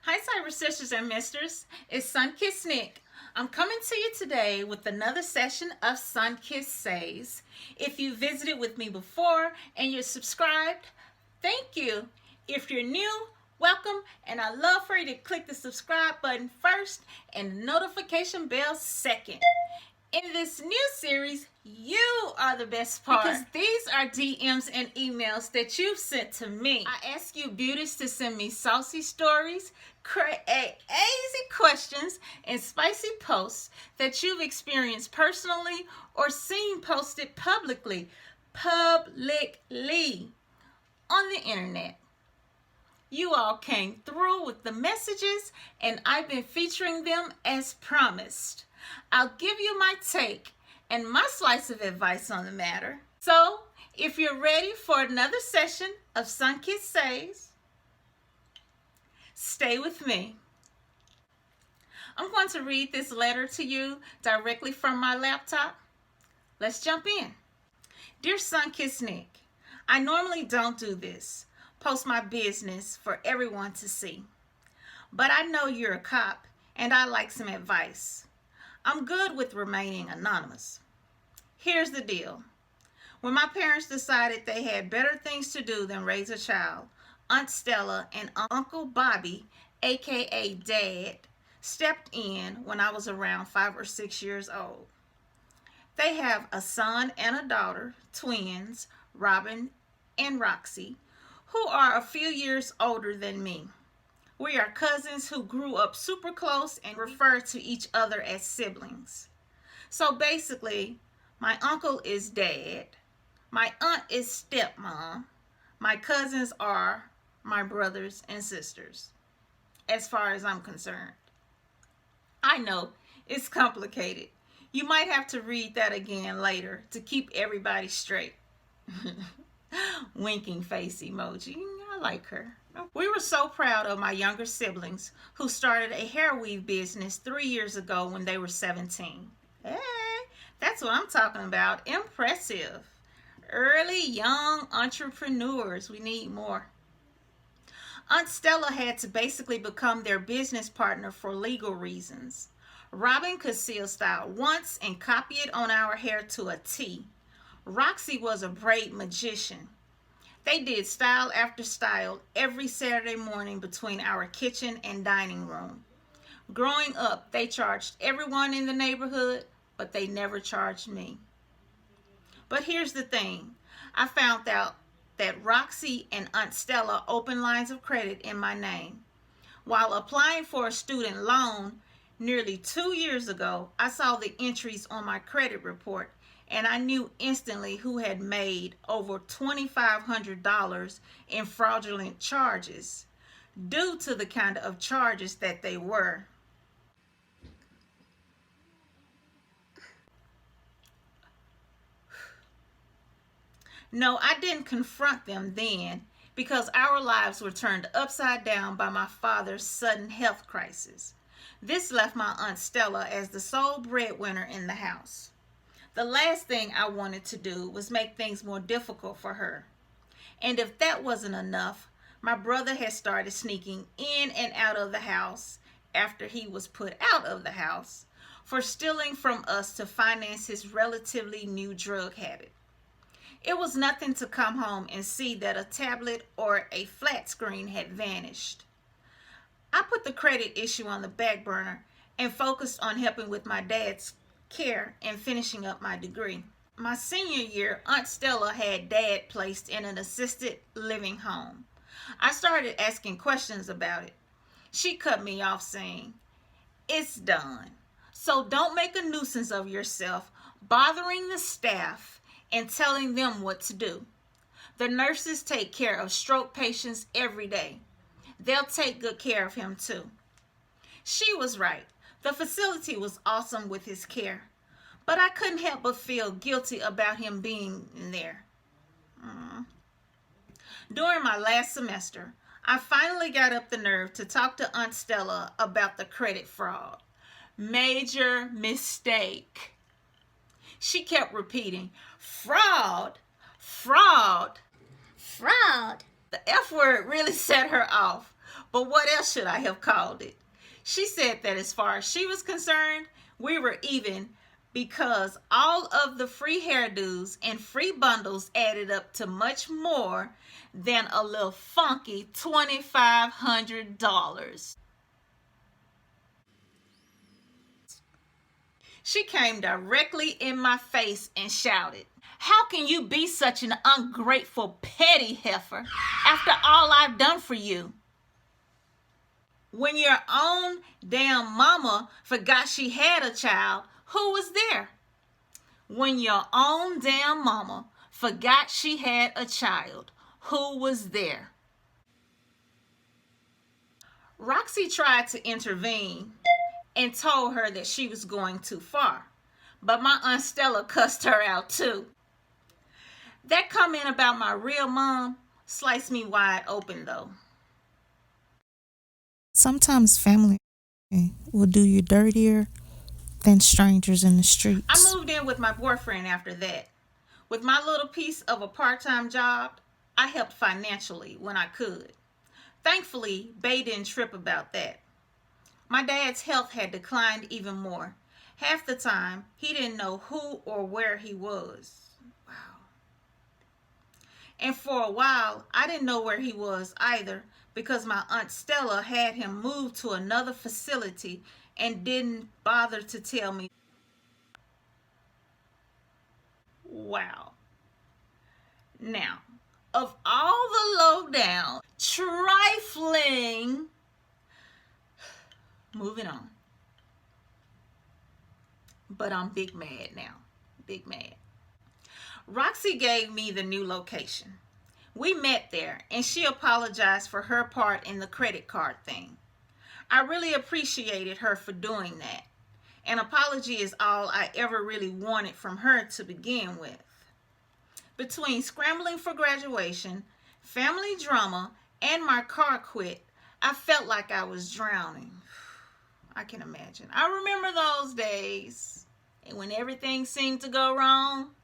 Hi, Cyber Sisters and Misters. It's Sunkissed Nick. I'm coming to you today with another session of Sunkissed Says. If you visited with me before and you're subscribed, thank you. If you're new, welcome, and I'd love for you to click the subscribe button first and the notification bell second. In this new series, you are the best part. Because these are DMs and emails that you've sent to me. I ask you beauties to send me saucy stories, crazy questions, and spicy posts that you've experienced personally or seen posted publicly on the internet. You all came through with the messages, and I've been featuring them as promised. I'll give you my take and my slice of advice on the matter. So, if you're ready for another session of Sunkissed Says, stay with me. I'm going to read this letter to you directly from my laptop. Let's jump in. Dear Sunkissed Nick, I normally don't do this, post my business for everyone to see. But I know you're a cop and I like some advice. I'm good with remaining anonymous. Here's the deal. When my parents decided they had better things to do than raise a child, Aunt Stella and Uncle Bobby, aka Dad, stepped in when I was around 5 or 6 years old. They have a son and a daughter, twins, Robin and Roxy, who are a few years older than me. We are cousins who grew up super close and refer to each other as siblings. So basically, my uncle is Dad, my aunt is stepmom, my cousins are my brothers and sisters, as far as I'm concerned. I know, it's complicated. You might have to read that again later to keep everybody straight. Winking face emoji. I like her. We were so proud of my younger siblings who started a hair weave business 3 years ago when they were 17. Hey, that's what I'm talking about. Impressive. Early young entrepreneurs. We need more. Aunt Stella had to basically become their business partner for legal reasons. Robin could seal style once and copy it on our hair to a T. Roxy was a braid magician. They did style after style every Saturday morning between our kitchen and dining room. Growing up, they charged everyone in the neighborhood, but they never charged me. But here's the thing. I found out that Roxy and Aunt Stella opened lines of credit in my name. While applying for a student loan nearly 2 years ago, I saw the entries on my credit report, and I knew instantly who had made over $2,500 in fraudulent charges due to the kind of charges that they were. No, I didn't confront them then because our lives were turned upside down by my father's sudden health crisis. This left my Aunt Stella as the sole breadwinner in the house. The last thing I wanted to do was make things more difficult for her. And if that wasn't enough, my brother had started sneaking in and out of the house after he was put out of the house for stealing from us to finance his relatively new drug habit. It was nothing to come home and see that a tablet or a flat screen had vanished. I put the credit issue on the back burner and focused on helping with my dad's care and finishing up my degree. My senior year, Aunt Stella had Dad placed in an assisted living home. I started asking questions about it. She cut me off saying, "It's done. So don't make a nuisance of yourself, bothering the staff and telling them what to do. The nurses take care of stroke patients every day. They'll take good care of him too." She was right. The facility was awesome with his care, but I couldn't help but feel guilty about him being in there. During my last semester, I finally got up the nerve to talk to Aunt Stella about the credit fraud. Major mistake. She kept repeating, "Fraud, fraud, Fraud. The F word really set her off, But what else should I have called it? She said that as far as she was concerned, we were even because all of the free hairdos and free bundles added up to much more than a little funky $2,500. She came directly in my face and shouted, "How can you be such an ungrateful, petty heifer after all I've done for you? When your own damn mama forgot she had a child, who was there? When your own damn mama forgot she had a child, who was there?" Roxy tried to intervene and told her that she was going too far, but my Aunt Stella cussed her out too. That comment about my real mom sliced me wide open though. Sometimes family will do you dirtier than strangers in the streets. I moved in with my boyfriend after that. With my little piece of a part-time job, I helped financially when I could. Thankfully, Bay didn't trip about that. My dad's health had declined even more. Half the time, he didn't know who or where he was. Wow. And for a while, I didn't know where he was either because my Aunt Stella had him moved to another facility and didn't bother to tell me. Wow. Now, of all the lowdown, trifling, moving on. But I'm big mad now. Big mad. Roxy gave me the new location. We met there and she apologized for her part in the credit card thing. I really appreciated her for doing that. An apology is all I ever really wanted from her to begin with. Between scrambling for graduation, family drama, and my car quit, I felt like I was drowning. I can imagine. I remember those days when everything seemed to go wrong.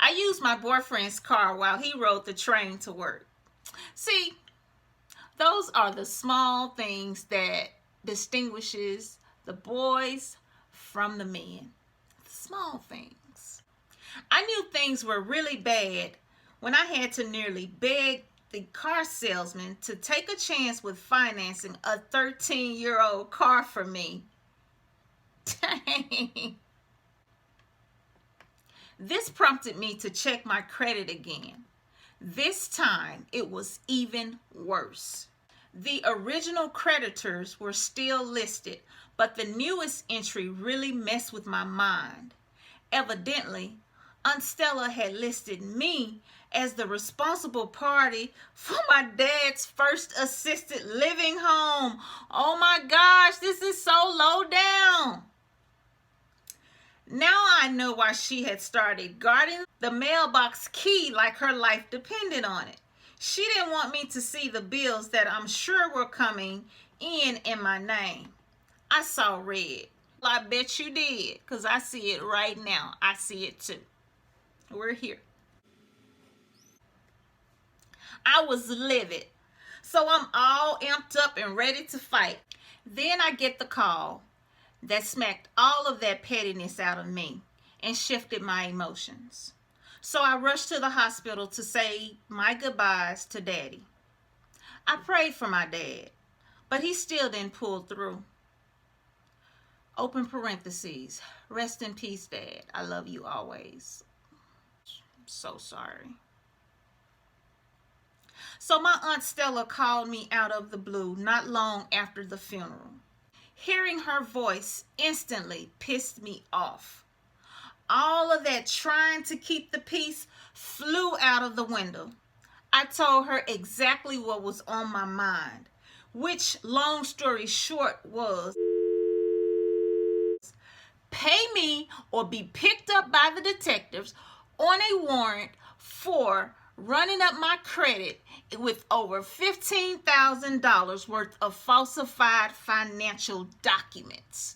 I used my boyfriend's car while he rode the train to work. See, those are the small things that distinguishes the boys from the men. The small things. I knew things were really bad when I had to nearly beg the car salesman to take a chance with financing a 13-year-old car for me. Dang. This prompted me to check my credit again. This time, it was even worse. The original creditors were still listed, but the newest entry really messed with my mind. Evidently, Aunt Stella had listed me as the responsible party for my dad's first assisted living home. Oh my gosh, this is so low down. Now I know why she had started guarding the mailbox key like her life depended on it. She didn't want me to see the bills that I'm sure were coming in my name. I saw red. I bet you did, because I see it right now. I see it too. We're here. I was livid. So I'm all amped up and ready to fight. Then I get the call that smacked all of that pettiness out of me and shifted my emotions. So I rushed to the hospital to say my goodbyes to Daddy. I prayed for my dad, but he still didn't pull through. Open parentheses. Rest in peace, Dad. I love you always. I'm so sorry. So my Aunt Stella called me out of the blue not long after the funeral. Hearing her voice instantly pissed me off. All of that trying to keep the peace flew out of the window. I told her exactly what was on my mind, which, long story short, was pay me or be picked up by the detectives on a warrant for running up my credit with over $15,000 worth of falsified financial documents.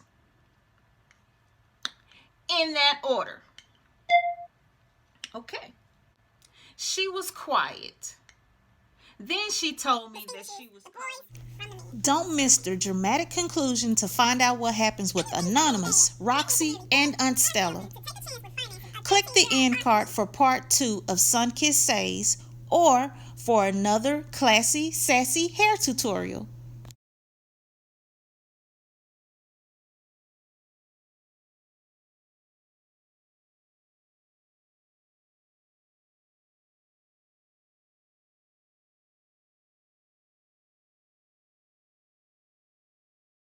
In that order. Okay. She was quiet. Then she told me that she was calling. Don't miss the dramatic conclusion to find out what happens with Anonymous, Roxy, and Aunt Stella. Click the end card for part 2 of Sunkissed Says or for another classy, sassy hair tutorial.